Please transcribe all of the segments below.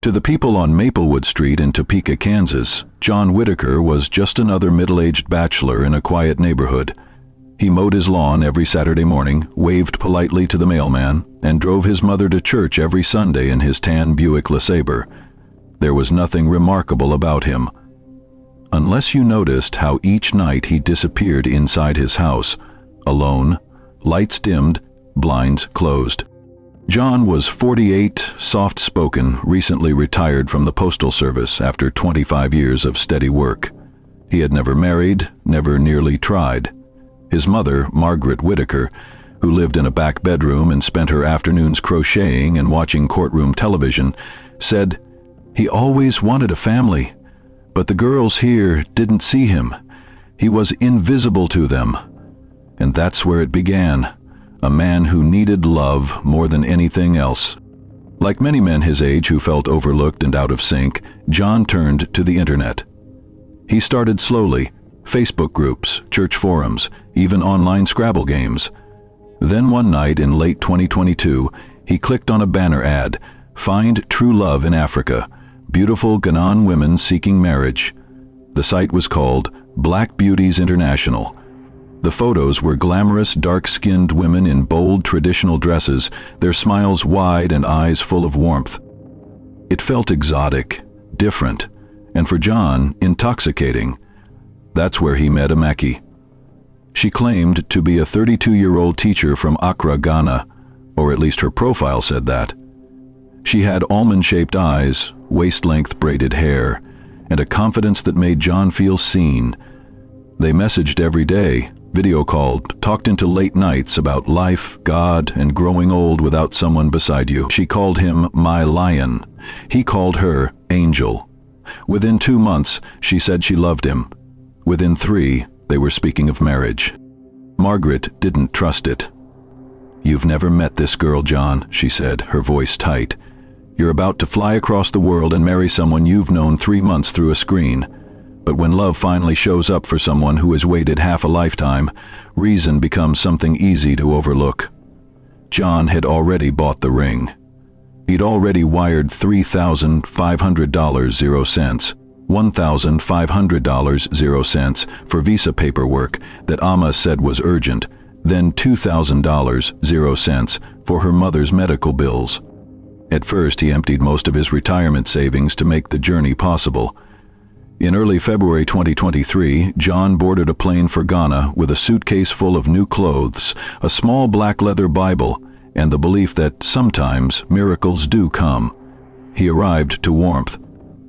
To the people on Maplewood Street in Topeka, Kansas, John Whitaker was just another middle-aged bachelor in a quiet neighborhood. He mowed his lawn every Saturday morning, waved politely to the mailman, and drove his mother to church every Sunday in his tan Buick LeSabre. There was nothing remarkable about him, unless you noticed how each night he disappeared inside his house, alone, lights dimmed, blinds closed. John was 48, soft-spoken, recently retired from the Postal Service after 25 years of steady work. He had never married, never nearly tried. His mother, Margaret Whitaker, who lived in a back bedroom and spent her afternoons crocheting and watching courtroom television, said, "He always wanted a family, but the girls here didn't see him. He was invisible to them." And that's where it began. A man who needed love more than anything else. Like many men his age who felt overlooked and out of sync, John turned to the internet. He started slowly, Facebook groups, church forums, even online Scrabble games. Then one night in late 2022, he clicked on a banner ad, "Find True Love in Africa, Beautiful Ghanaian Women Seeking Marriage." The site was called Black Beauties International. The photos were glamorous, dark-skinned women in bold, traditional dresses, their smiles wide and eyes full of warmth. It felt exotic, different, and for John, intoxicating. That's where he met Amaki. She claimed to be a 32-year-old teacher from Accra, Ghana, or at least her profile said that. She had almond-shaped eyes, waist-length braided hair, and a confidence that made John feel seen. They messaged every day, video called, talked into late nights about life, God, and growing old without someone beside you. She called him my lion. He called her Angel. Within 2 months, she said she loved him. Within 3, they were speaking of marriage. Margaret didn't trust it. "You've never met this girl, John," she said, her voice tight. "You're about to fly across the world and marry someone you've known 3 months through a screen. But when love finally shows up for someone who has waited half a lifetime, reason becomes something easy to overlook." John had already bought the ring. He'd already wired $3,500.00, $1,500.00 for visa paperwork that Amma said was urgent, then $2,000.00 for her mother's medical bills. At first, he emptied most of his retirement savings to make the journey possible. In early February 2023, John boarded a plane for Ghana with a suitcase full of new clothes, a small black leather Bible, and the belief that sometimes miracles do come. He arrived to warmth.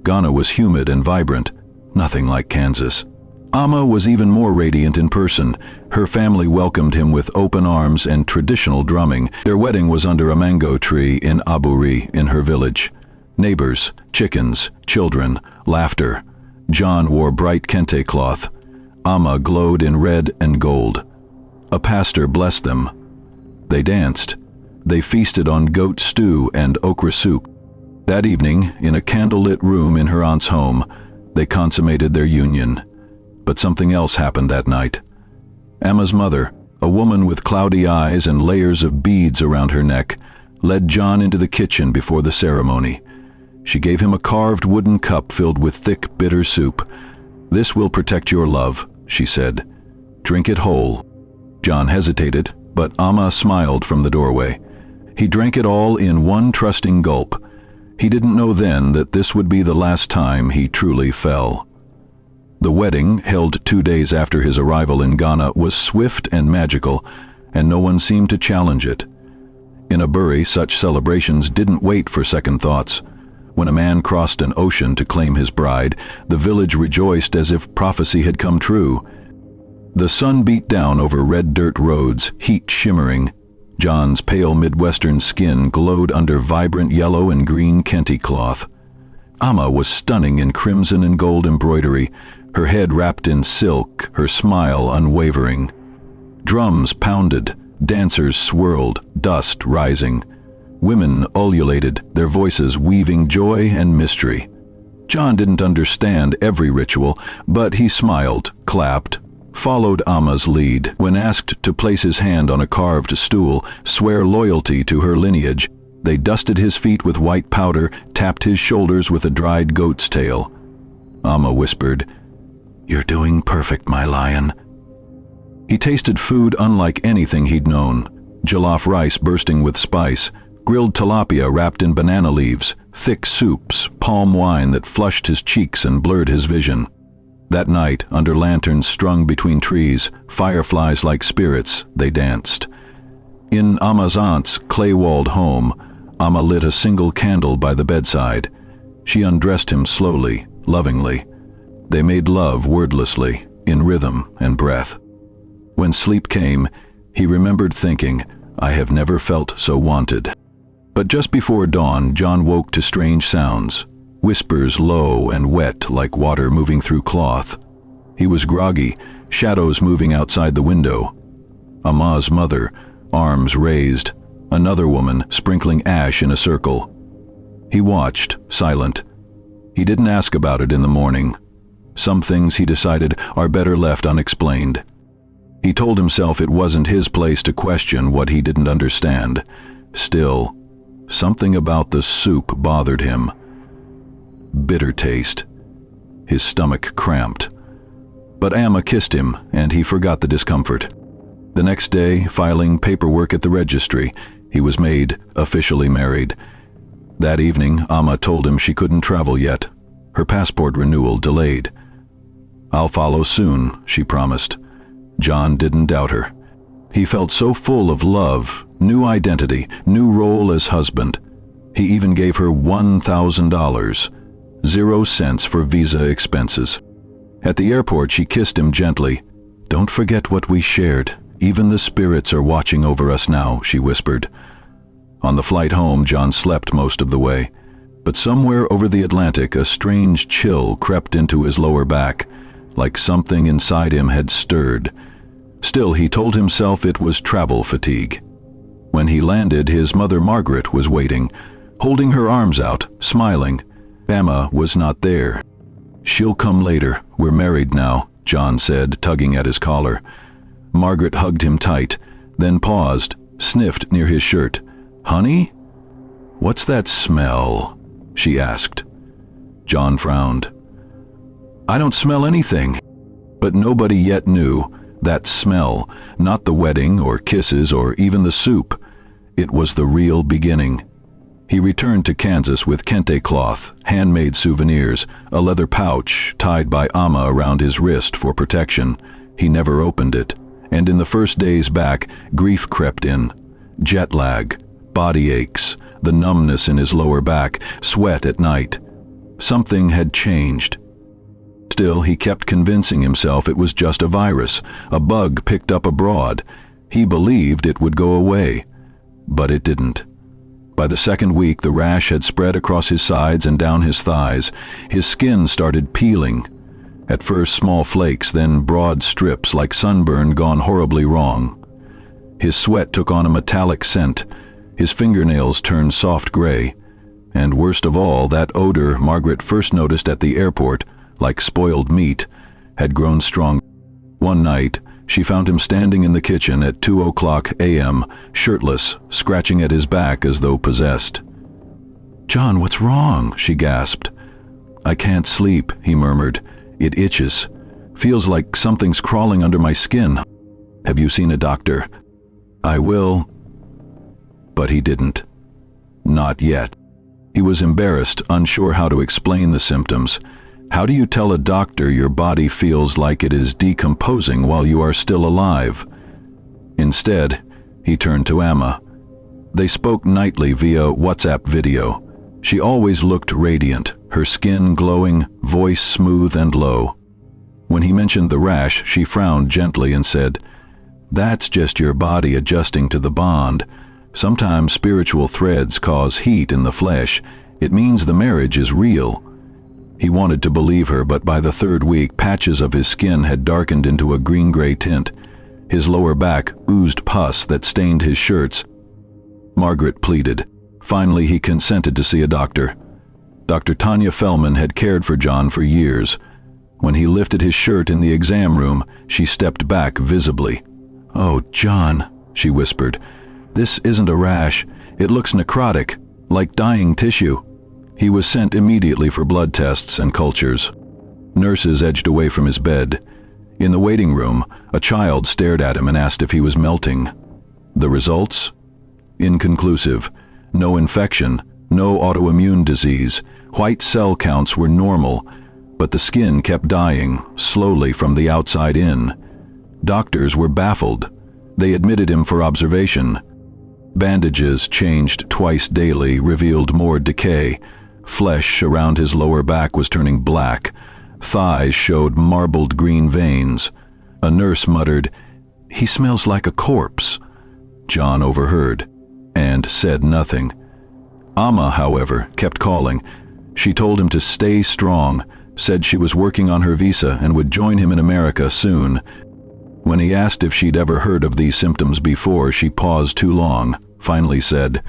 Ghana was humid and vibrant, nothing like Kansas. Amma was even more radiant in person. Her family welcomed him with open arms and traditional drumming. Their wedding was under a mango tree in Aburi in her village. Neighbors, chickens, children, laughter. John wore bright kente cloth. Amma glowed in red and gold. A pastor blessed them. They danced. They feasted on goat stew and okra soup. That evening, in a candlelit room in her aunt's home, they consummated their union. But something else happened that night. Amma's mother, a woman with cloudy eyes and layers of beads around her neck, led John into the kitchen before the ceremony. She gave him a carved wooden cup filled with thick, bitter soup. "This will protect your love," she said. "Drink it whole." John hesitated, but Amma smiled from the doorway. He drank it all in one trusting gulp. He didn't know then that this would be the last time he truly fell. The wedding, held 2 days after his arrival in Ghana, was swift and magical, and no one seemed to challenge it. In Aburi, such celebrations didn't wait for second thoughts. When a man crossed an ocean to claim his bride, the village rejoiced as if prophecy had come true. The sun beat down over red dirt roads, heat shimmering. John's pale Midwestern skin glowed under vibrant yellow and green kente cloth. Amma was stunning in crimson and gold embroidery, her head wrapped in silk, her smile unwavering. Drums pounded, dancers swirled, dust rising. Women ululated, their voices weaving joy and mystery. John didn't understand every ritual, but he smiled, clapped, followed Amma's lead. When asked to place his hand on a carved stool, swear loyalty to her lineage, They dusted his feet with white powder, tapped his shoulders with a dried goat's tail. Amma whispered, "You're doing perfect, my lion." He tasted food unlike anything he'd known. Jollof rice bursting with spice, grilled tilapia wrapped in banana leaves, thick soups, palm wine that flushed his cheeks and blurred his vision. That night, under lanterns strung between trees, fireflies like spirits, they danced. In Amma's aunt's clay-walled home, Amma lit a single candle by the bedside. She undressed him slowly, lovingly. They made love wordlessly, in rhythm and breath. When sleep came, he remembered thinking, "I have never felt so wanted." But just before dawn, John woke to strange sounds, whispers low and wet like water moving through cloth. He was groggy, shadows moving outside the window. Amma's mother, arms raised, another woman sprinkling ash in a circle. He watched, silent. He didn't ask about it in the morning. Some things, he decided, are better left unexplained. He told himself it wasn't his place to question what he didn't understand. Still, something about the soup bothered him. Bitter taste. His stomach cramped. But Amma kissed him, and he forgot the discomfort. The next day, filing paperwork at the registry, he was made officially married. That evening, Amma told him she couldn't travel yet. Her passport renewal delayed. "I'll follow soon," she promised. John didn't doubt her. He felt so full of love, new identity, new role as husband. He even gave her $1,000, 0 cents for visa expenses. At the airport, she kissed him gently. "Don't forget what we shared. Even the spirits are watching over us now," she whispered. On the flight home, John slept most of the way. But somewhere over the Atlantic, a strange chill crept into his lower back, like something inside him had stirred. Still, he told himself it was travel fatigue. When he landed, his mother Margaret was waiting, holding her arms out, smiling. Amma was not there. "She'll come later. We're married now," John said, tugging at his collar. Margaret hugged him tight, then paused, sniffed near his shirt. "Honey? What's that smell?" she asked. John frowned. "I don't smell anything." But nobody yet knew. That smell, not the wedding or kisses or even the soup. It was the real beginning. He returned to Kansas with kente cloth, handmade souvenirs, a leather pouch tied by Amma around his wrist for protection. He never opened it, and in the first days back, grief crept in. Jet lag, body aches, the numbness in his lower back, sweat at night. Something had changed. Still, he kept convincing himself it was just a virus, a bug picked up abroad. He believed it would go away, but it didn't. By the second week, the rash had spread across his sides and down his thighs. His skin started peeling. At first small flakes, then broad strips like sunburn gone horribly wrong. His sweat took on a metallic scent. His fingernails turned soft gray. And worst of all, that odor Margaret first noticed at the airport, like spoiled meat, had grown strong. One night, she found him standing in the kitchen at 2:00 a.m., shirtless, scratching at his back as though possessed. "John, what's wrong?" she gasped. "I can't sleep," he murmured. "It itches. Feels like something's crawling under my skin. Have you seen a doctor?" "I will." But he didn't. Not yet. He was embarrassed, unsure how to explain the symptoms. How do you tell a doctor your body feels like it is decomposing while you are still alive? Instead, he turned to Amma. They spoke nightly via WhatsApp video. She always looked radiant, her skin glowing, voice smooth and low. When he mentioned the rash, she frowned gently and said, "That's just your body adjusting to the bond. Sometimes spiritual threads cause heat in the flesh. It means the marriage is real." He wanted to believe her, but by the third week, patches of his skin had darkened into a green-gray tint. His lower back oozed pus that stained his shirts. Margaret pleaded. Finally, he consented to see a doctor. Dr. Tanya Fellman had cared for John for years. When he lifted his shirt in the exam room, she stepped back visibly. "Oh, John," she whispered, "this isn't a rash. It looks necrotic, like dying tissue." He was sent immediately for blood tests and cultures. Nurses edged away from his bed. In the waiting room, a child stared at him and asked if he was melting. The results? Inconclusive. No infection, no autoimmune disease. White cell counts were normal, but the skin kept dying, slowly from the outside in. Doctors were baffled. They admitted him for observation. Bandages, changed twice daily, revealed more decay. Flesh around his lower back was turning black. Thighs showed marbled green veins. A nurse muttered, "He smells like a corpse." John overheard, and said nothing. Amma, however, kept calling. She told him to stay strong, said she was working on her visa and would join him in America soon. When he asked if she'd ever heard of these symptoms before, she paused too long, finally said,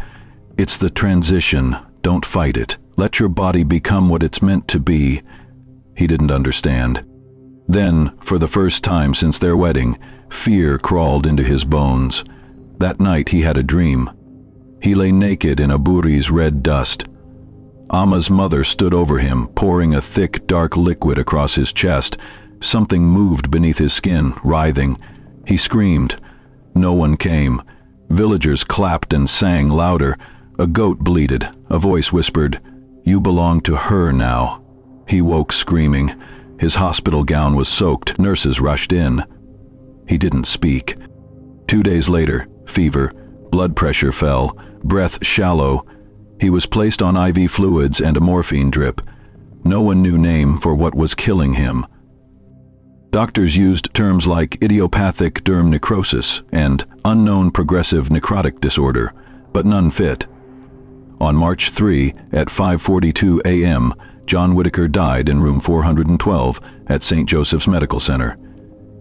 "It's the transition. Don't fight it. Let your body become what it's meant to be." He didn't understand. Then, for the first time since their wedding, fear crawled into his bones. That night he had a dream. He lay naked in Aburi's red dust. Amma's mother stood over him, pouring a thick, dark liquid across his chest. Something moved beneath his skin, writhing. He screamed. No one came. Villagers clapped and sang louder. A goat bleated. A voice whispered, "You belong to her now." He woke screaming. His hospital gown was soaked. Nurses rushed in. He didn't speak. 2 days later, fever, blood pressure fell, breath shallow. He was placed on IV fluids and a morphine drip. No one knew name for what was killing him. Doctors used terms like idiopathic derm necrosis and unknown progressive necrotic disorder, but none fit. On March 3, at 5:42 a.m., John Whitaker died in room 412 at St. Joseph's Medical Center.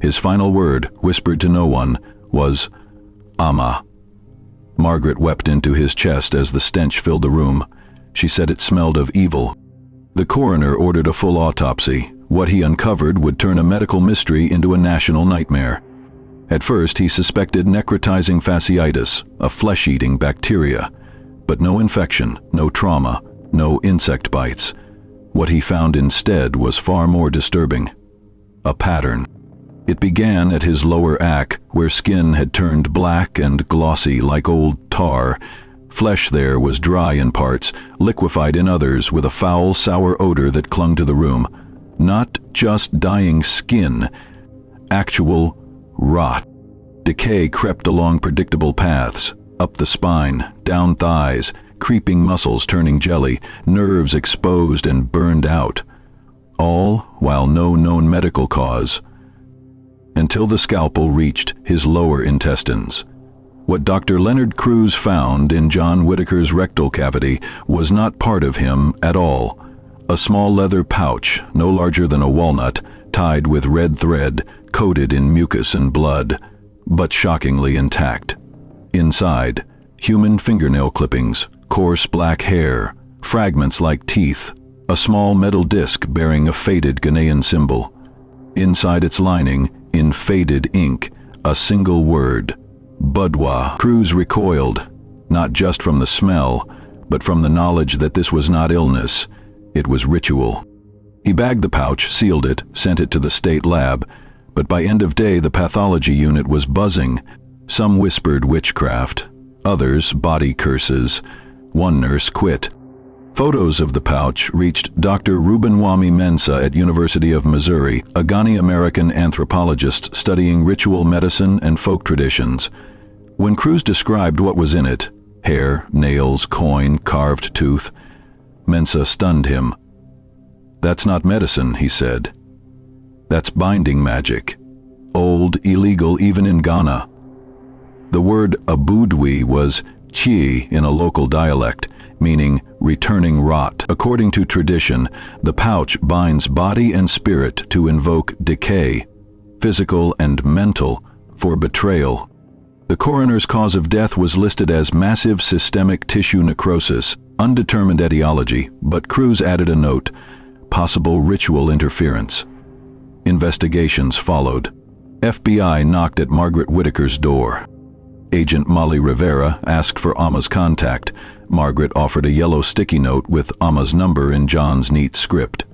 His final word, whispered to no one, was, "Amma." Margaret wept into his chest as the stench filled the room. She said it smelled of evil. The coroner ordered a full autopsy. What he uncovered would turn a medical mystery into a national nightmare. At first, he suspected necrotizing fasciitis, a flesh-eating bacteria. But no infection, no trauma, no insect bites. What he found instead was far more disturbing. A pattern. It began at his lower ac, where skin had turned black and glossy like old tar. Flesh there was dry in parts, liquefied in others, with a foul, sour odor that clung to the room. Not just dying skin, actual rot. Decay crept along predictable paths, up the spine, down thighs, creeping muscles turning jelly, nerves exposed and burned out. All while no known medical cause. Until the scalpel reached his lower intestines. What Dr. Leonard Cruz found in John Whitaker's rectal cavity was not part of him at all. A small leather pouch, no larger than a walnut, tied with red thread, coated in mucus and blood, but shockingly intact. Inside, human fingernail clippings, coarse black hair, fragments like teeth, a small metal disc bearing a faded Ghanaian symbol. Inside its lining, in faded ink, a single word, Budwa. Cruz recoiled, not just from the smell, but from the knowledge that this was not illness, it was ritual. He bagged the pouch, sealed it, sent it to the state lab, but by end of day the pathology unit was buzzing. Some whispered witchcraft, others body curses. One nurse quit. Photos of the pouch reached Dr. Rubenwami Mensah at University of Missouri, a Ghana-American anthropologist studying ritual medicine and folk traditions. When Cruz described what was in it, hair, nails, coin, carved tooth, Mensah stunned him. "That's not medicine," he said. "That's binding magic. Old, illegal even in Ghana." The word abudwi was chi in a local dialect, meaning returning rot. According to tradition, the pouch binds body and spirit to invoke decay, physical and mental, for betrayal. The coroner's cause of death was listed as massive systemic tissue necrosis, undetermined etiology, but Cruz added a note, possible ritual interference. Investigations followed. FBI knocked at Margaret Whitaker's door. Agent Molly Rivera asked for Amma's contact. Margaret offered a yellow sticky note with Amma's number in John's neat script.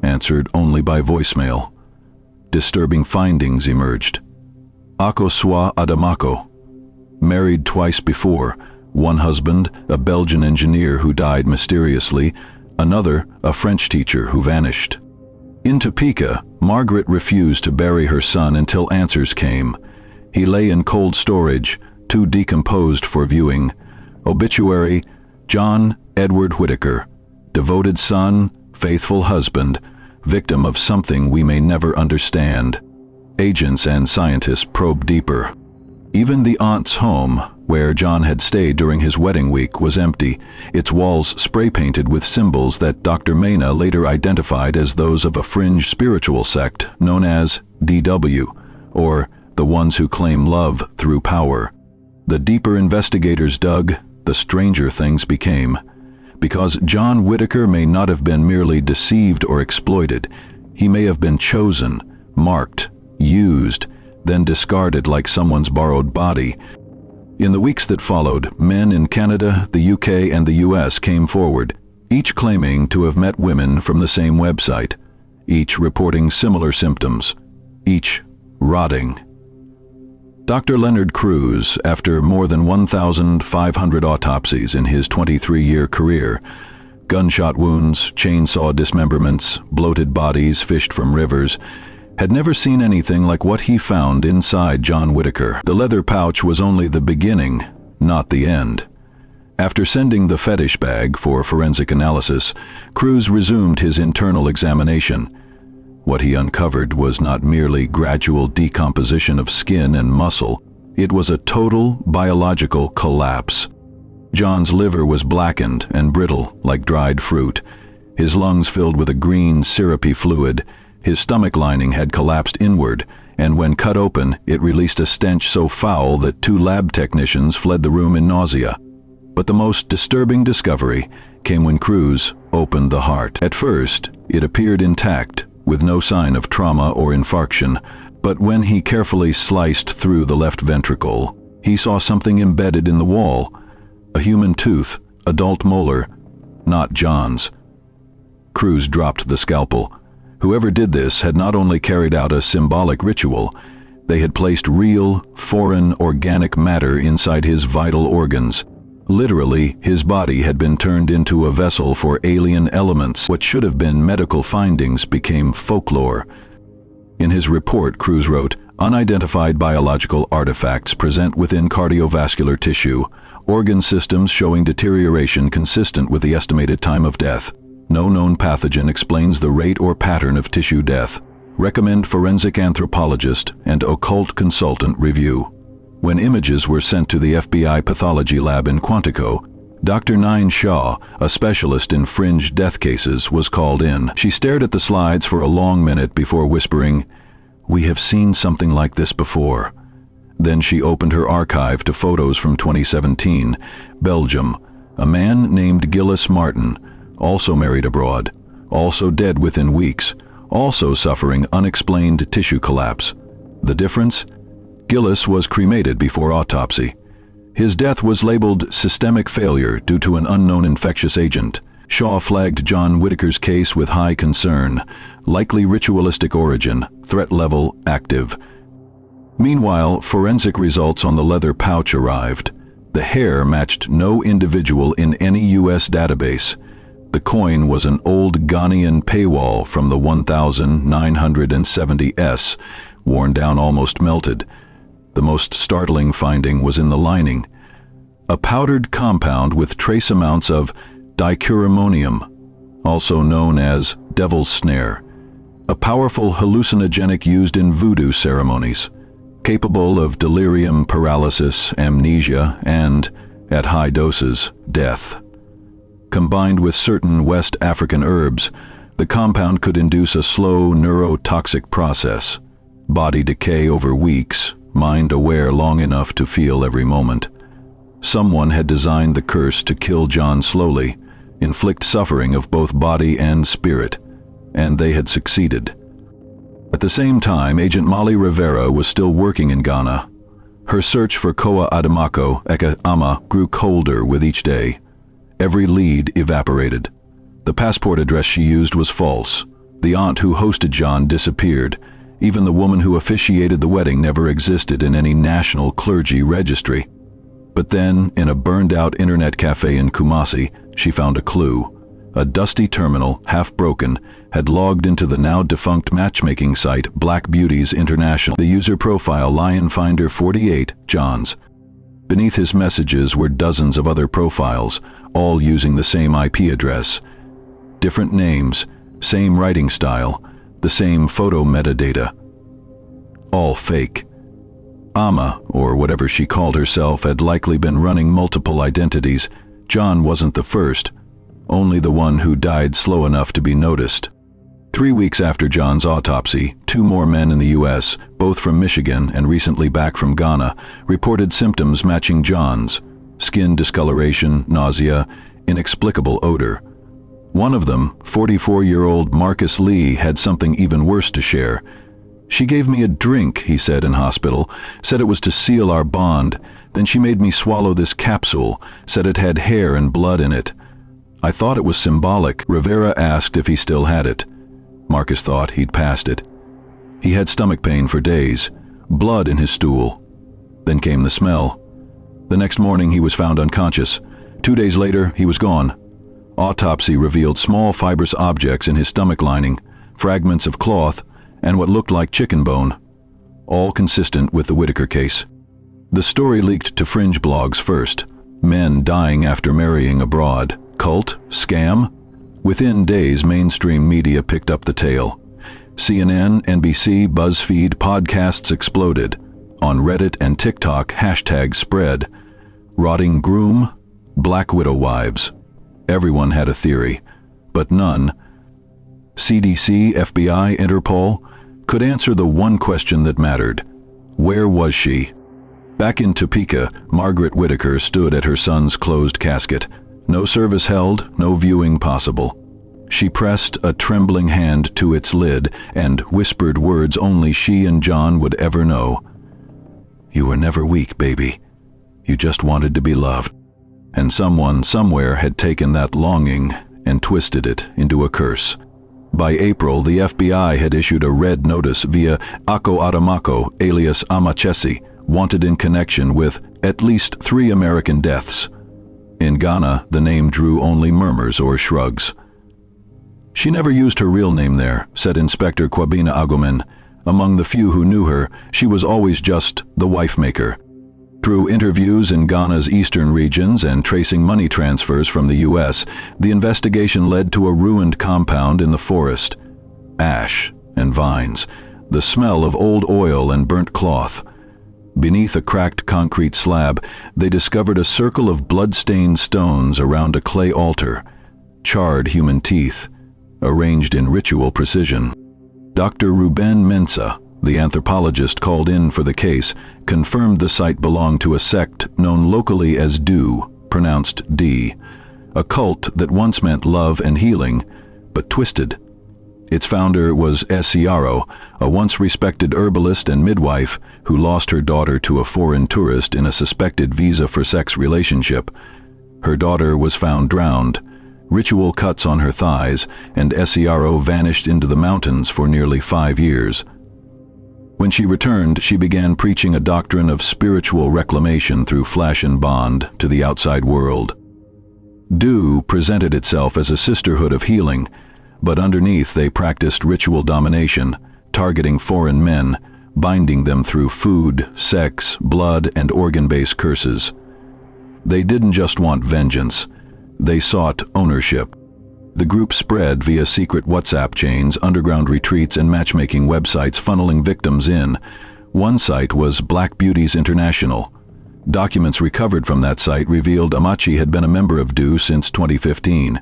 Answered only by voicemail. Disturbing findings emerged. Ako Swa Adamako. Married twice before. One husband, a Belgian engineer who died mysteriously. Another, a French teacher who vanished. In Topeka, Margaret refused to bury her son until answers came. He lay in cold storage, too decomposed for viewing. Obituary: John Edward Whitaker. Devoted son, faithful husband, victim of something we may never understand. Agents and scientists probe deeper. Even the aunt's home, where John had stayed during his wedding week, was empty, its walls spray-painted with symbols that Dr. Mena later identified as those of a fringe spiritual sect known as DW, or the ones who claim love through power. The deeper investigators dug, the stranger things became. Because John Whitaker may not have been merely deceived or exploited, he may have been chosen, marked, used, then discarded like someone's borrowed body. In the weeks that followed, men in Canada, the UK, and the US came forward, each claiming to have met women from the same website, each reporting similar symptoms, each rotting. Dr. Leonard Cruz, after more than 1,500 autopsies in his 23-year career, gunshot wounds, chainsaw dismemberments, bloated bodies fished from rivers, had never seen anything like what he found inside John Whitaker. The leather pouch was only the beginning, not the end. After sending the fetish bag for forensic analysis, Cruz resumed his internal examination. What he uncovered was not merely gradual decomposition of skin and muscle, it was a total biological collapse. John's liver was blackened and brittle like dried fruit, his lungs filled with a green, syrupy fluid. His stomach lining had collapsed inward, and when cut open, it released a stench so foul that 2 lab technicians fled the room in nausea. But the most disturbing discovery came when Cruz opened the heart. At first, it appeared intact, with no sign of trauma or infarction, but when he carefully sliced through the left ventricle, he saw something embedded in the wall. A human tooth, adult molar, not John's. Cruz dropped the scalpel. Whoever did this had not only carried out a symbolic ritual, they had placed real, foreign, organic matter inside his vital organs. Literally, his body had been turned into a vessel for alien elements. What should have been medical findings became folklore. In his report, Cruz wrote, "Unidentified biological artifacts present within cardiovascular tissue, organ systems showing deterioration consistent with the estimated time of death. No known pathogen explains the rate or pattern of tissue death. Recommend forensic anthropologist and occult consultant review." When images were sent to the FBI pathology lab in Quantico, Dr. Nine Shaw, a specialist in fringe death cases, was called in. She stared at the slides for a long minute before whispering, "We have seen something like this before." Then she opened her archive to photos from 2017, Belgium. A man named Gillis Martin, also married abroad, also dead within weeks, also suffering unexplained tissue collapse. The difference? Gillis was cremated before autopsy. His death was labeled systemic failure due to an unknown infectious agent. Shaw flagged John Whitaker's case with high concern, likely ritualistic origin, threat level active. Meanwhile, forensic results on the leather pouch arrived. The hair matched no individual in any U.S. database. The coin was an old Ghanaian paywall from the 1970s, worn down almost melted. The most startling finding was in the lining. A powdered compound with trace amounts of dicurimonium, also known as devil's snare, a powerful hallucinogenic used in voodoo ceremonies, capable of delirium, paralysis, amnesia, and, at high doses, death. Combined with certain West African herbs, the compound could induce a slow neurotoxic process, body decay over weeks, mind aware long enough to feel every moment. Someone had designed the curse to kill John slowly, inflict suffering of both body and spirit, and they had succeeded. At the same time, Agent Molly Rivera was still working in Ghana. Her search for Koa Adamako, Eka Ama, grew colder with each day. Every lead evaporated. The passport address she used was false. The aunt who hosted John disappeared. Even the woman who officiated the wedding never existed in any national clergy registry. But then, in a burned-out internet cafe in Kumasi, she found a clue. A dusty terminal, half-broken, had logged into the now-defunct matchmaking site Black Beauties International. The user profile LionFinder48, John's. Beneath his messages were dozens of other profiles, all using the same IP address. Different names, same writing style, the same photo metadata. All fake. Ama, or whatever she called herself, had likely been running multiple identities. John wasn't the first, only the one who died slow enough to be noticed. 3 weeks after John's autopsy, 2 more men in the U.S., both from Michigan and recently back from Ghana, reported symptoms matching John's: skin discoloration, nausea, inexplicable odor. One of them, 44-year-old Marcus Lee, had something even worse to share. "She gave me a drink," he said in hospital, "said it was to seal our bond. Then she made me swallow this capsule, said it had hair and blood in it. I thought it was symbolic." Rivera asked if he still had it. Marcus thought he'd passed it. He had stomach pain for days, blood in his stool. Then came the smell. The next morning he was found unconscious. 2 days later, he was gone. Autopsy revealed small fibrous objects in his stomach lining, fragments of cloth, and what looked like chicken bone, all consistent with the Whitaker case. The story leaked to fringe blogs first. Men dying after marrying abroad. Cult? Scam? Within days, mainstream media picked up the tale. CNN, NBC, BuzzFeed, podcasts exploded. On Reddit and TikTok, hashtags spread. Rotting groom, Black Widow wives. Everyone had a theory, but none, CDC, FBI, Interpol, could answer the one question that mattered. Where was she? Back in Topeka, Margaret Whitaker stood at her son's closed casket. No service held, no viewing possible. She pressed a trembling hand to its lid and whispered words only she and John would ever know. "You were never weak, baby. You just wanted to be loved." And someone somewhere had taken that longing and twisted it into a curse. By April, the FBI had issued a red notice via Ako Adamako, alias Amachesi, wanted in connection with at least 3 American deaths. In Ghana, the name drew only murmurs or shrugs. "She never used her real name there," said Inspector Kwabena Agomen. "Among the few who knew her, she was always just the wife-maker." Through interviews in Ghana's eastern regions and tracing money transfers from the U.S., the investigation led to a ruined compound in the forest. Ash and vines, the smell of old oil and burnt cloth. Beneath a cracked concrete slab, they discovered a circle of blood-stained stones around a clay altar, charred human teeth, arranged in ritual precision. Dr. Ruben Mensah, the anthropologist called in for the case, confirmed the site belonged to a sect known locally as Du, pronounced D, a cult that once meant love and healing, but twisted. Its founder was Esiaro, a once respected herbalist and midwife who lost her daughter to a foreign tourist in a suspected visa-for-sex relationship. Her daughter was found drowned, ritual cuts on her thighs, and Esiaro vanished into the mountains for nearly 5 years. When she returned, she began preaching a doctrine of spiritual reclamation through flesh and bond to the outside world. Du presented itself as a sisterhood of healing, but underneath they practiced ritual domination, targeting foreign men, binding them through food, sex, blood, and organ-based curses. They didn't just want vengeance, they sought ownership. The group spread via secret WhatsApp chains, underground retreats, and matchmaking websites funneling victims in. One site was Black Beauties International. Documents recovered from that site revealed Amachi had been a member of Du since 2015.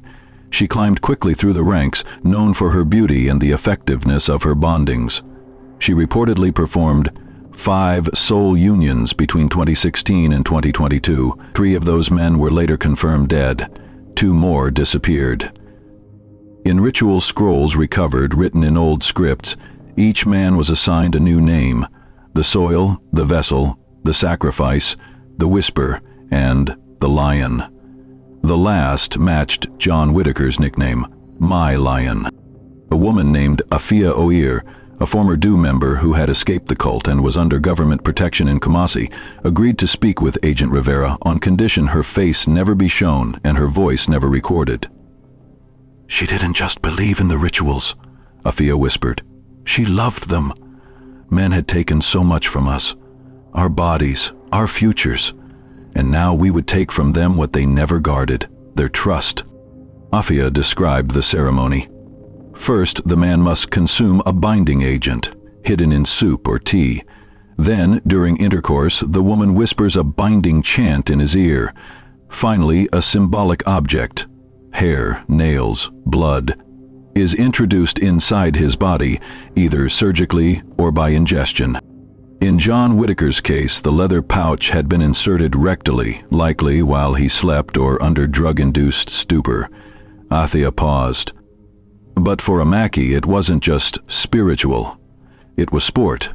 She climbed quickly through the ranks, known for her beauty and the effectiveness of her bondings. She reportedly performed 5 soul unions between 2016 and 2022. 3 of those men were later confirmed dead. 2 more disappeared. In ritual scrolls recovered, written in old scripts, each man was assigned a new name: the soil, the vessel, The Sacrifice, The Whisper, and The Lion. The last matched John Whitaker's nickname, My Lion. A woman named Afia Oir, a former DEW member who had escaped the cult and was under government protection in Kumasi, agreed to speak with Agent Rivera on condition her face never be shown and her voice never recorded. "She didn't just believe in the rituals," Afia whispered. "She loved them. Men had taken so much from us, our bodies, our futures, and now we would take from them what they never guarded, their trust." Afia described the ceremony. First, the man must consume a binding agent, hidden in soup or tea. Then, during intercourse, the woman whispers a binding chant in his ear. Finally, a symbolic object, hair, nails, blood, is introduced inside his body, either surgically or by ingestion. In John Whitaker's case, the leather pouch had been inserted rectally, likely while he slept or under drug-induced stupor. Afia paused. But for Amaki, it wasn't just spiritual. It was sport.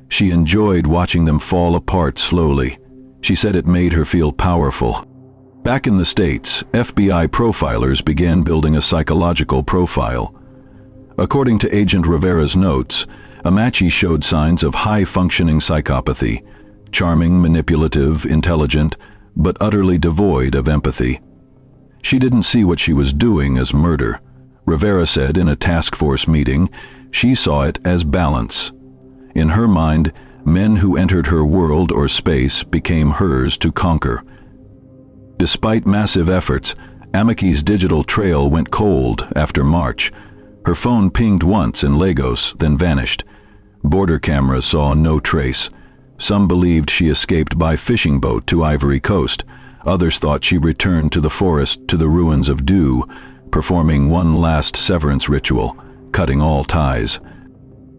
She enjoyed watching them fall apart slowly. She said it made her feel powerful. Back in the States, FBI profilers began building a psychological profile. According to Agent Rivera's notes, Amachi showed signs of high-functioning psychopathy, charming, manipulative, intelligent, but utterly devoid of empathy. She didn't see what she was doing as murder. Rivera said in a task force meeting, she saw it as balance. In her mind, men who entered her world or space became hers to conquer. Despite massive efforts, Amaki's digital trail went cold after March. Her phone pinged once in Lagos, then vanished. Border cameras saw no trace. Some believed she escaped by fishing boat to Ivory Coast. Others thought she returned to the forest to the ruins of DEW, performing one last severance ritual, cutting all ties.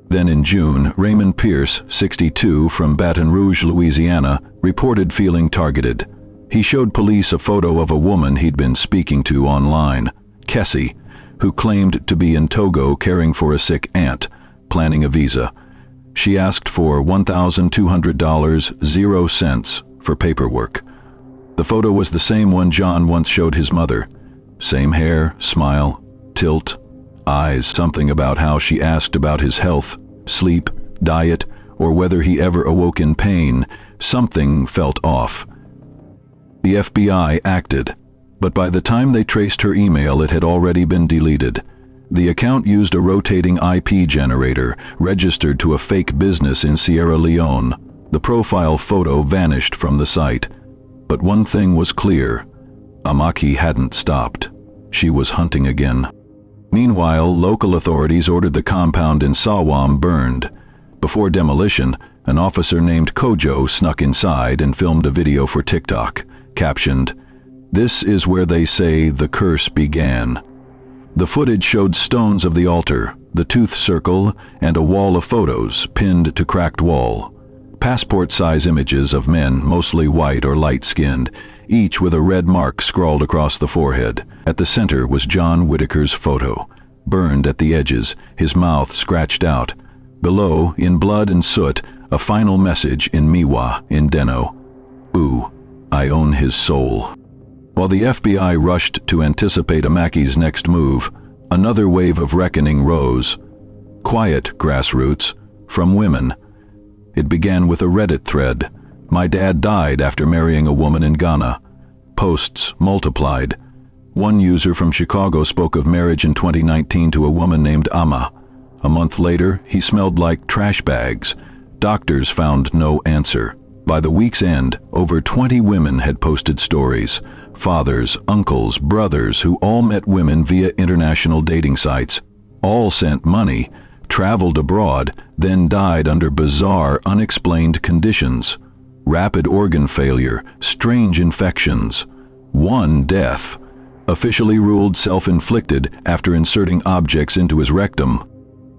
Then in June, Raymond Pierce, 62, from Baton Rouge, Louisiana, reported feeling targeted. He showed police a photo of a woman he'd been speaking to online, Kessie, who claimed to be in Togo caring for a sick aunt, planning a visa. She asked for $1,200, 0 cents, for paperwork. The photo was the same one John once showed his mother. Same hair, smile, tilt, eyes. Something about how she asked about his health, sleep, diet, or whether he ever awoke in pain. Something felt off. The FBI acted, but by the time they traced her email, it had already been deleted. The account used a rotating IP generator registered to a fake business in Sierra Leone. The profile photo vanished from the site. But one thing was clear. Amaki hadn't stopped. She was hunting again. Meanwhile, local authorities ordered the compound in Sawam burned. Before demolition, an officer named Kojo snuck inside and filmed a video for TikTok, captioned, "This is where they say the curse began." The footage showed stones of the altar, the tooth circle, and a wall of photos pinned to cracked wall. Passport-size images of men, mostly white or light-skinned, each with a red mark scrawled across the forehead. At the center was John Whitaker's photo, burned at the edges, his mouth scratched out. Below, in blood and soot, a final message in Miwa, in Deno. "Ooh, I own his soul." While the FBI rushed to anticipate Amaki's next move, another wave of reckoning rose. Quiet grassroots, from women. It began with a Reddit thread. "My dad died after marrying a woman in Ghana." Posts multiplied. One user from Chicago spoke of marriage in 2019 to a woman named Amma. A month later, he smelled like trash bags. Doctors found no answer. By the week's end, over 20 women had posted stories. Fathers, uncles, brothers who all met women via international dating sites. All sent money, traveled abroad, then died under bizarre, unexplained conditions. Rapid organ failure, strange infections. One death, officially ruled self-inflicted after inserting objects into his rectum.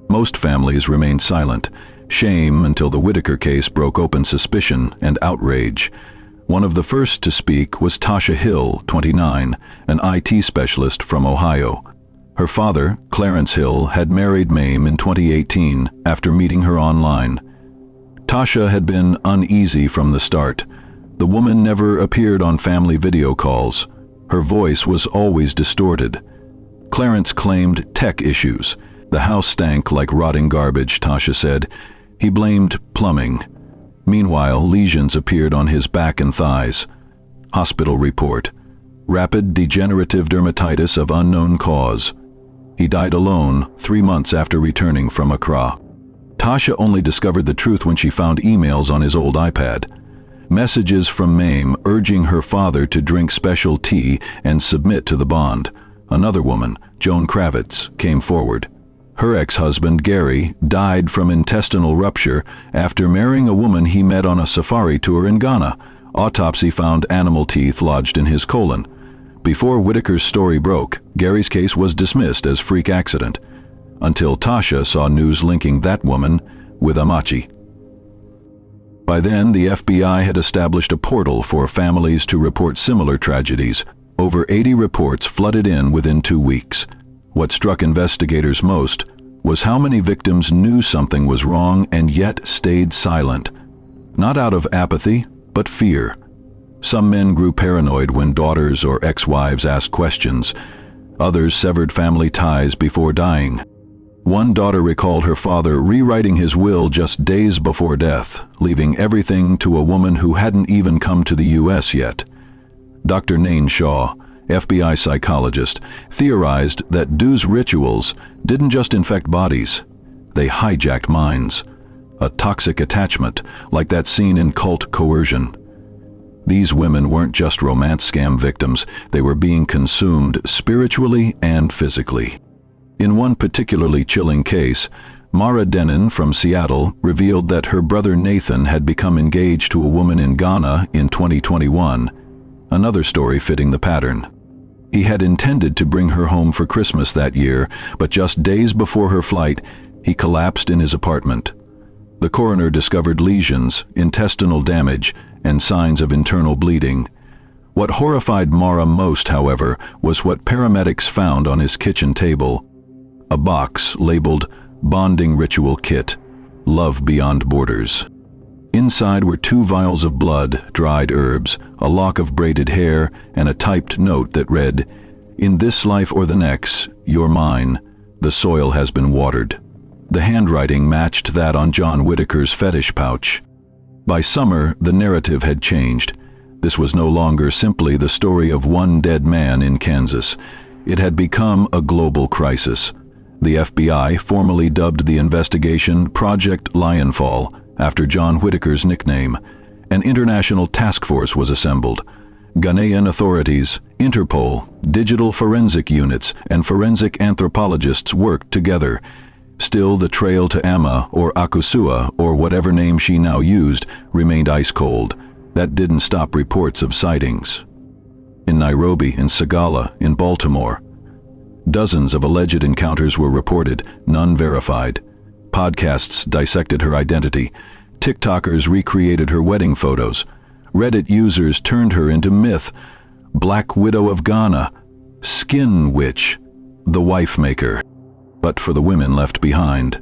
Most families remained silent. Shame until the Whitaker case broke open suspicion and outrage. One of the first to speak was Tasha Hill, 29, an IT specialist from Ohio. Her father, Clarence Hill, had married Mame in 2018 after meeting her online. Tasha had been uneasy from the start. The woman never appeared on family video calls. Her voice was always distorted. Clarence claimed tech issues. The house stank like rotting garbage, Tasha said. He blamed plumbing. Meanwhile, lesions appeared on his back and thighs. Hospital report: rapid degenerative dermatitis of unknown cause. He died alone 3 months after returning from Accra. Tasha only discovered the truth when she found emails on his old iPad. Messages from Mame urging her father to drink special tea and submit to the bond. Another woman, Joan Kravitz, came forward. Her ex-husband, Gary, died from intestinal rupture after marrying a woman he met on a safari tour in Ghana. Autopsy found animal teeth lodged in his colon. Before Whitaker's story broke, Gary's case was dismissed as freak accident, until Tasha saw news linking that woman with Amachi. By then, the FBI had established a portal for families to report similar tragedies. Over 80 reports flooded in within 2 weeks. What struck investigators most was how many victims knew something was wrong and yet stayed silent. Not out of apathy, but fear. Some men grew paranoid when daughters or ex-wives asked questions. Others severed family ties before dying. One daughter recalled her father rewriting his will just days before death, leaving everything to a woman who hadn't even come to the U.S. yet. Dr. Nain Shaw, FBI psychologist, theorized that Du's rituals didn't just infect bodies, they hijacked minds. A toxic attachment, like that scene in Cult Coercion. These women weren't just romance scam victims, they were being consumed spiritually and physically. In one particularly chilling case, Mara Denon from Seattle revealed that her brother Nathan had become engaged to a woman in Ghana in 2021, another story fitting the pattern. He had intended to bring her home for Christmas that year, but just days before her flight, he collapsed in his apartment. The coroner discovered lesions, intestinal damage, and signs of internal bleeding. What horrified Mara most, however, was what paramedics found on his kitchen table: a box labeled Bonding Ritual Kit, Love Beyond Borders. Inside were 2 vials of blood, dried herbs, a lock of braided hair, and a typed note that read, "In this life or the next, you're mine. The soil has been watered." The handwriting matched that on John Whitaker's fetish pouch. By summer, the narrative had changed. This was no longer simply the story of one dead man in Kansas. It had become a global crisis. The FBI formally dubbed the investigation Project Lionfall, after John Whitaker's nickname. An international task force was assembled. Ghanaian authorities, Interpol, digital forensic units, and forensic anthropologists worked together. Still, the trail to Amma, or Akosua, or whatever name she now used, remained ice cold. That didn't stop reports of sightings. In Nairobi, in Sagala, in Baltimore, dozens of alleged encounters were reported, none verified. Podcasts dissected her identity. TikTokers recreated her wedding photos. Reddit users turned her into myth. Black Widow of Ghana, Skin Witch, the Wife Maker. But for the women left behind,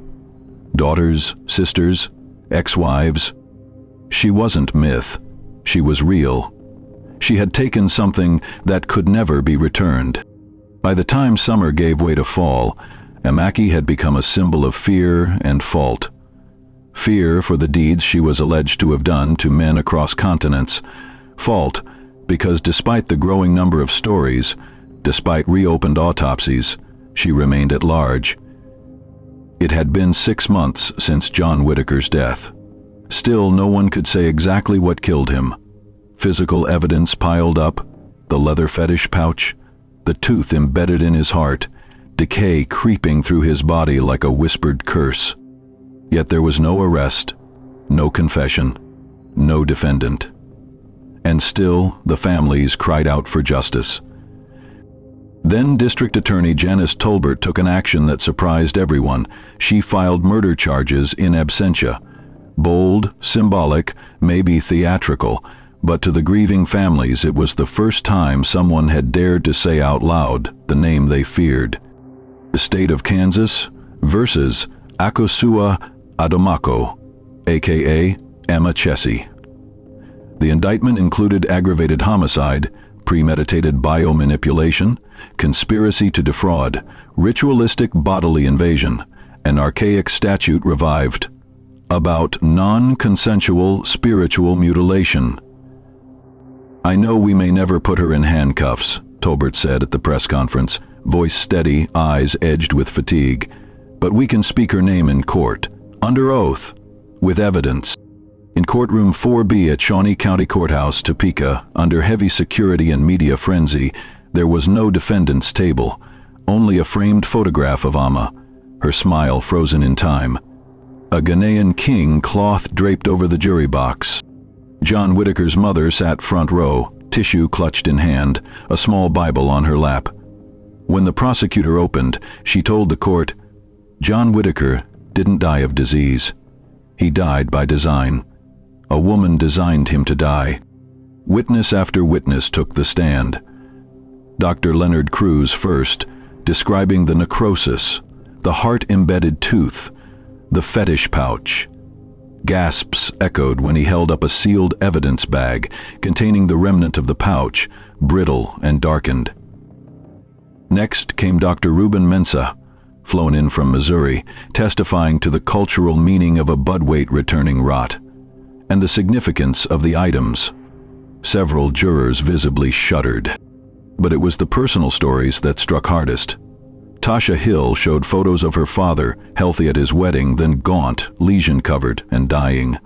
daughters, sisters, ex-wives, she wasn't myth. She was real. She had taken something that could never be returned. By the time summer gave way to fall, Amaki had become a symbol of fear and fault. Fear for the deeds she was alleged to have done to men across continents. Fault because despite the growing number of stories, despite reopened autopsies, she remained at large. It had been 6 months since John Whitaker's death. Still, no one could say exactly what killed him. Physical evidence piled up, the leather fetish pouch, the tooth embedded in his heart, decay creeping through his body like a whispered curse. Yet there was no arrest, no confession, no defendant. And still, the families cried out for justice. Then District Attorney Janice Tolbert took an action that surprised everyone. She filed murder charges in absentia. Bold, symbolic, maybe theatrical, but to the grieving families it was the first time someone had dared to say out loud the name they feared. The state of Kansas versus Akosua Adomako, aka Emma Chessie. The indictment included aggravated homicide, premeditated biomanipulation, conspiracy to defraud, ritualistic bodily invasion, an archaic statute revived, about non-consensual spiritual mutilation. "I know we may never put her in handcuffs," Tolbert said at the press conference, voice steady, eyes edged with fatigue, "but we can speak her name in court, under oath, with evidence." In courtroom 4B at Shawnee County Courthouse, Topeka, under heavy security and media frenzy, there was no defendant's table, only a framed photograph of Amma, her smile frozen in time. A Ghanaian king cloth draped over the jury box. John Whitaker's mother sat front row, tissue clutched in hand, a small Bible on her lap. When the prosecutor opened, she told the court, "John Whitaker didn't die of disease. He died by design. A woman designed him to die." Witness after witness took the stand. Dr. Leonard Cruz first, describing the necrosis, the heart-embedded tooth, the fetish pouch. Gasps echoed when he held up a sealed evidence bag containing the remnant of the pouch, brittle and darkened. Next came Dr. Ruben Mensah, flown in from Missouri, testifying to the cultural meaning of a budweight returning rot, and the significance of the items. Several jurors visibly shuddered. But it was the personal stories that struck hardest. Tasha Hill showed photos of her father, healthy at his wedding, then gaunt, lesion-covered, and dying.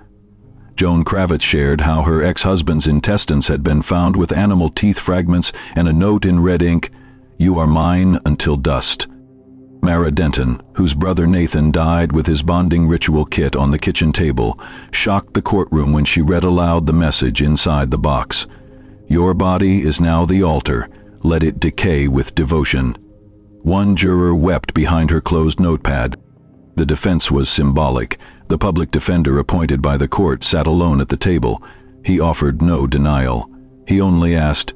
Joan Kravitz shared how her ex-husband's intestines had been found with animal teeth fragments and a note in red ink, "You are mine until dust." Mara Denton, whose brother Nathan died with his bonding ritual kit on the kitchen table, shocked the courtroom when she read aloud the message inside the box. "Your body is now the altar. Let it decay with devotion." One juror wept behind her closed notepad. The defense was symbolic. The public defender appointed by the court sat alone at the table. He offered no denial. He only asked,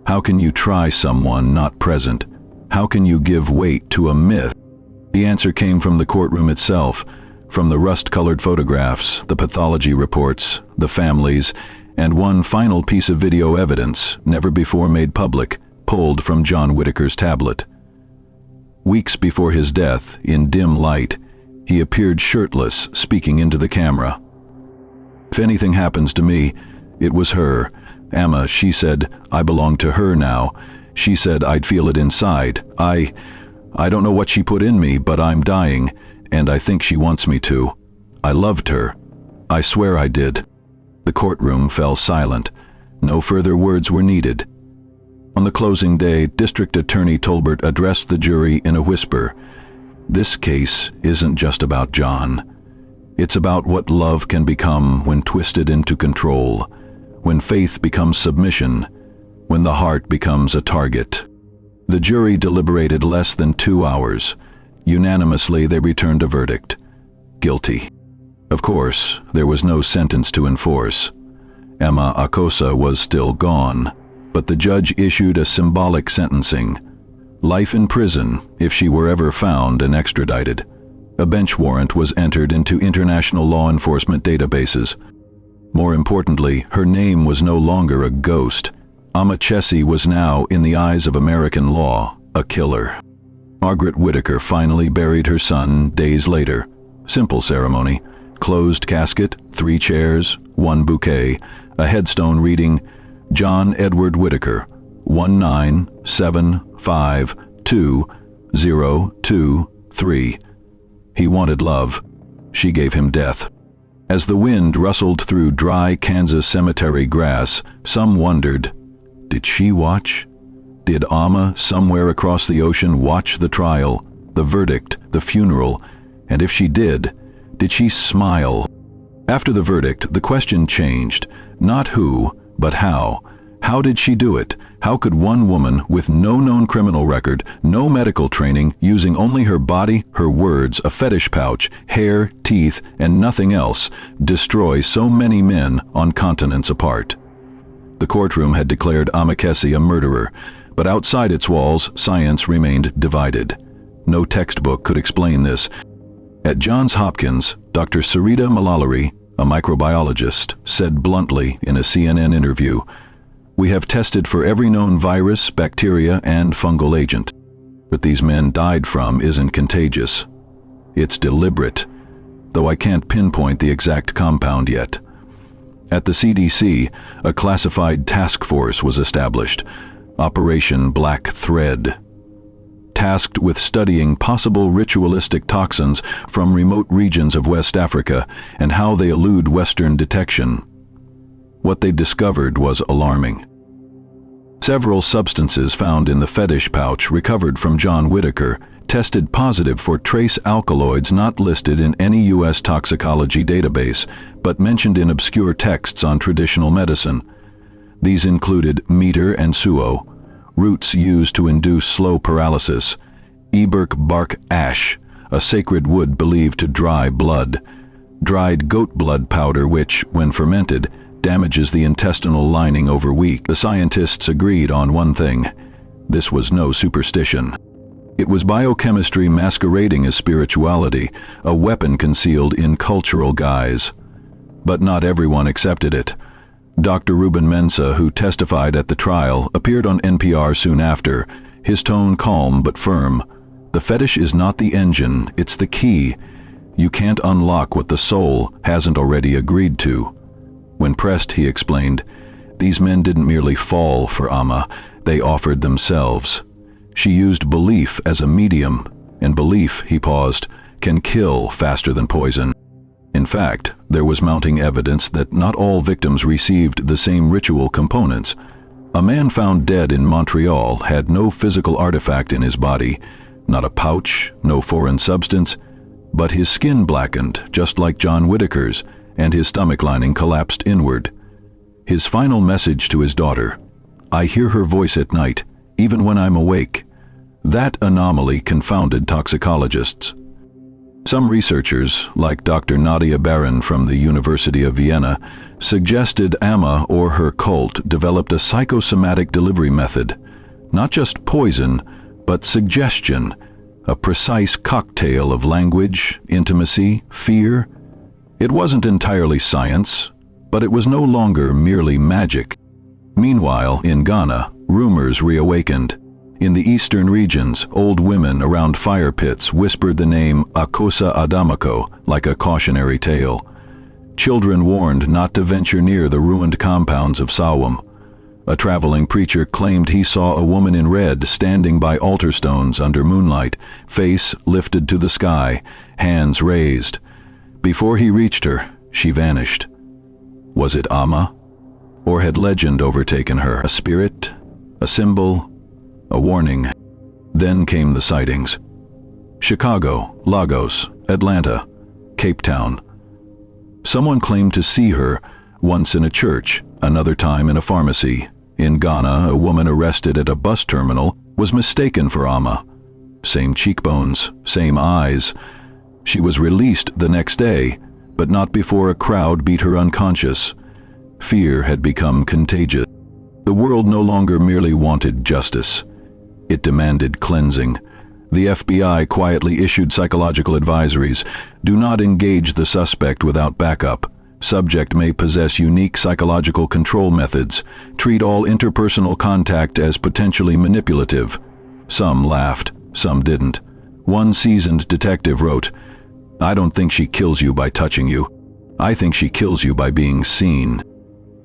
"How can you try someone not present? How can you give weight to a myth?" The answer came from the courtroom itself, from the rust-colored photographs, the pathology reports, the families, and one final piece of video evidence, never before made public, pulled from John Whitaker's tablet. Weeks before his death, in dim light, he appeared shirtless, speaking into the camera. "If anything happens to me, it was her. Emma, she said, I belong to her now. She said I'd feel it inside. I don't know what she put in me, but I'm dying, and I think she wants me to. I loved her. I swear I did." The courtroom fell silent. No further words were needed. On the closing day, District Attorney Tolbert addressed the jury in a whisper. "This case isn't just about John. It's about what love can become when twisted into control, when faith becomes submission, when the heart becomes a target." The jury deliberated less than 2 hours. Unanimously, they returned a verdict: guilty. Of course, there was no sentence to enforce. Emma Akosa was still gone, but the judge issued a symbolic sentencing: life in prison if she were ever found and extradited. A bench warrant was entered into international law enforcement databases. More importantly, her name was no longer a ghost. Amma Chessie was now, in the eyes of American law, a killer. Margaret Whitaker finally buried her son days later. Simple ceremony. Closed casket, 3 chairs, 1 bouquet, a headstone reading, "John Edward Whitaker, 197520023. He wanted love. She gave him death." As the wind rustled through dry Kansas cemetery grass, some wondered, did she watch? Did Amma, somewhere across the ocean, watch the trial, the verdict, the funeral? And if she did she smile? After the verdict, the question changed. Not who, but how. How did she do it? How could one woman with no known criminal record, no medical training, using only her body, her words, a fetish pouch, hair, teeth, and nothing else, destroy so many men on continents apart? The courtroom had declared Amma Chessie a murderer, but outside its walls, science remained divided. No textbook could explain this. At Johns Hopkins, Dr. Sarita Malalari, a microbiologist, said bluntly in a CNN interview, "We have tested for every known virus, bacteria, and fungal agent. What these men died from isn't contagious. It's deliberate, though I can't pinpoint the exact compound yet." At the CDC, a classified task force was established, Operation Black Thread, tasked with studying possible ritualistic toxins from remote regions of West Africa and how they elude Western detection. What they discovered was alarming. Several substances found in the fetish pouch recovered from John Whitaker tested positive for trace alkaloids not listed in any U.S. toxicology database, but mentioned in obscure texts on traditional medicine. These included meter and suo, roots used to induce slow paralysis, Eberk bark ash, a sacred wood believed to dry blood, dried goat blood powder which, when fermented, damages the intestinal lining over weeks. The scientists agreed on one thing: this was no superstition. It was biochemistry masquerading as spirituality, a weapon concealed in cultural guise. But not everyone accepted it. Dr. Ruben Mensah, who testified at the trial, appeared on NPR soon after, his tone calm but firm. "The fetish is not the engine, it's the key. You can't unlock what the soul hasn't already agreed to." When pressed, he explained, "These men didn't merely fall for Amma, they offered themselves. She used belief as a medium, and belief," he paused, "can kill faster than poison." In fact, there was mounting evidence that not all victims received the same ritual components. A man found dead in Montreal had no physical artifact in his body, not a pouch, no foreign substance, but his skin blackened, just like John Whitaker's, and his stomach lining collapsed inward. His final message to his daughter: "I hear her voice at night, even when I'm awake." That anomaly confounded toxicologists. Some researchers, like Dr. Nadia Baron from the University of Vienna, suggested Amma or her cult developed a psychosomatic delivery method, not just poison, but suggestion, a precise cocktail of language, intimacy, fear. It wasn't entirely science, but it was no longer merely magic. Meanwhile, in Ghana, rumors reawakened. In the eastern regions, old women around fire pits whispered the name Akosa Adamako like a cautionary tale. Children warned not to venture near the ruined compounds of Sawam. A traveling preacher claimed he saw a woman in red standing by altar stones under moonlight, face lifted to the sky, hands raised. Before he reached her, she vanished. Was it Amma? Or had legend overtaken her? A spirit? A symbol? A warning? Then came the sightings. Chicago, Lagos, Atlanta, Cape Town. Someone claimed to see her, once in a church, another time in a pharmacy. In Ghana, a woman arrested at a bus terminal was mistaken for Amma. Same cheekbones, same eyes. She was released the next day, but not before a crowd beat her unconscious. Fear had become contagious. The world no longer merely wanted justice. It demanded cleansing. The FBI quietly issued psychological advisories. Do not engage the suspect without backup. Subject may possess unique psychological control methods. Treat all interpersonal contact as potentially manipulative. Some laughed, some didn't. One seasoned detective wrote, "I don't think she kills you by touching you. I think she kills you by being seen."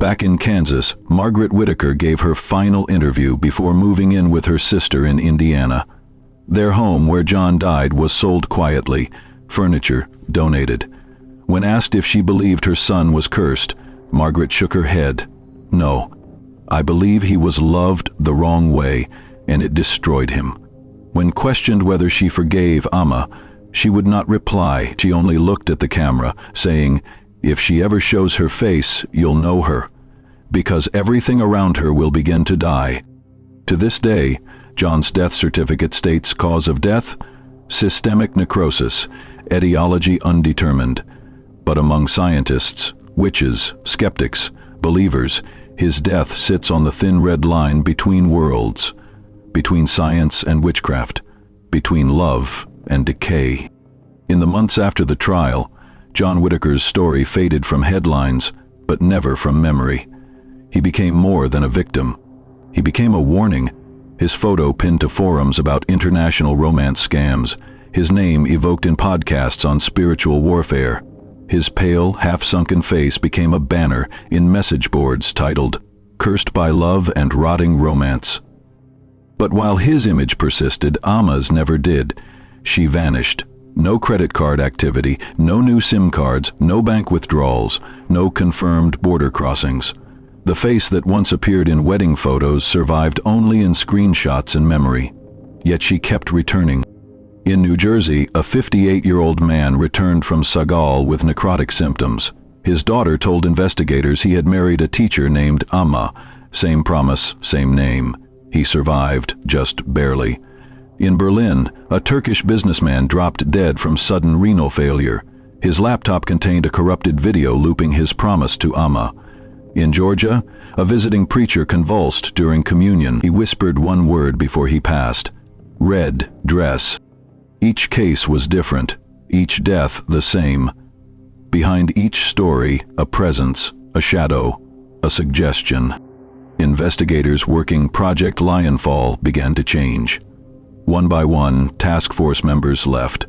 Back in Kansas, Margaret Whitaker gave her final interview before moving in with her sister in Indiana. Their home, where John died, was sold quietly, furniture donated. When asked if she believed her son was cursed, Margaret shook her head. "No, I believe he was loved the wrong way, and it destroyed him." When questioned whether she forgave Amma, she would not reply. She only looked at the camera, saying, "If she ever shows her face, you'll know her, because everything around her will begin to die." To this day, John's death certificate states cause of death: systemic necrosis, etiology undetermined. But among scientists, witches, skeptics, believers, his death sits on the thin red line between worlds, between science and witchcraft, between love and decay. In the months after the trial, John Whitaker's story faded from headlines, but never from memory. He became more than a victim. He became a warning, his photo pinned to forums about international romance scams, his name evoked in podcasts on spiritual warfare. His pale, half-sunken face became a banner in message boards titled, "Cursed by Love and Rotting Romance." But while his image persisted, Amma's never did. She vanished. No credit card activity, no new SIM cards, no bank withdrawals, no confirmed border crossings. The face that once appeared in wedding photos survived only in screenshots and memory. Yet she kept returning. In New Jersey, a 58-year-old man returned from Sagal with necrotic symptoms. His daughter told investigators he had married a teacher named Amma. Same promise, same name. He survived, just barely. In Berlin, a Turkish businessman dropped dead from sudden renal failure. His laptop contained a corrupted video looping his promise to Amma. In Georgia, a visiting preacher convulsed during communion. He whispered one word before he passed: red dress. Each case was different, each death the same. Behind each story, a presence, a shadow, a suggestion. Investigators working Project Lionfall began to change. One by one, task force members left.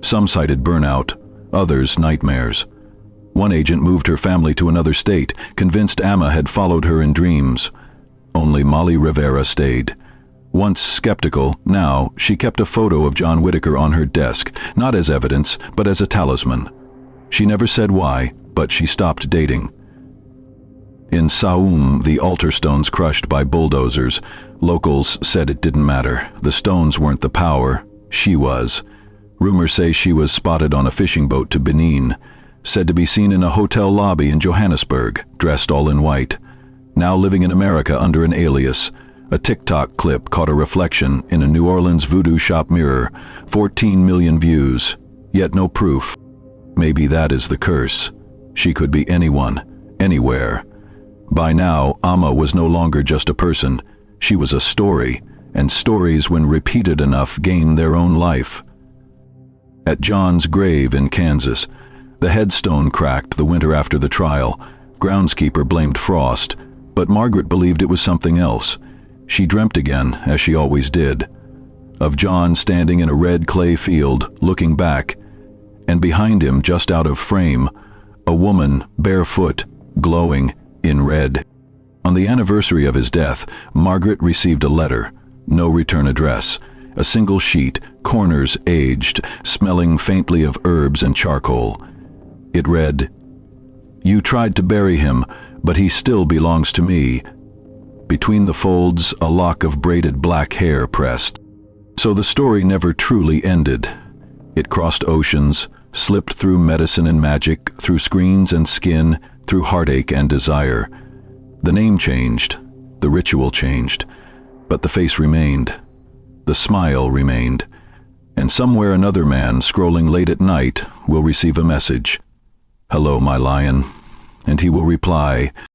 Some cited burnout, others nightmares. One agent moved her family to another state, convinced Amma had followed her in dreams. Only Molly Rivera stayed. Once skeptical, now she kept a photo of John Whitaker on her desk, not as evidence, but as a talisman. She never said why, but she stopped dating. In Saum, the altar stones crushed by bulldozers. Locals said it didn't matter. The stones weren't the power, she was. Rumors say she was spotted on a fishing boat to Benin, said to be seen in a hotel lobby in Johannesburg, dressed all in white. Now living in America under an alias. A TikTok clip caught a reflection in a New Orleans voodoo shop mirror. 14 million views, yet no proof. Maybe that is the curse. She could be anyone, anywhere. By now, Amma was no longer just a person. She was a story, and stories, when repeated enough, gain their own life. At John's grave in Kansas, the headstone cracked the winter after the trial. Groundskeeper blamed frost, but Margaret believed it was something else. She dreamt again, as she always did, of John standing in a red clay field, looking back, and behind him, just out of frame, a woman, barefoot, glowing, in red. On the anniversary of his death, Margaret received a letter, no return address, a single sheet, corners aged, smelling faintly of herbs and charcoal. It read, "You tried to bury him, but he still belongs to me." Between the folds, a lock of braided black hair pressed. So the story never truly ended. It crossed oceans, slipped through medicine and magic, through screens and skin, through heartache and desire. The name changed, the ritual changed, but the face remained. The smile remained. And somewhere another man, scrolling late at night, will receive a message. "Hello, my lion." And he will reply,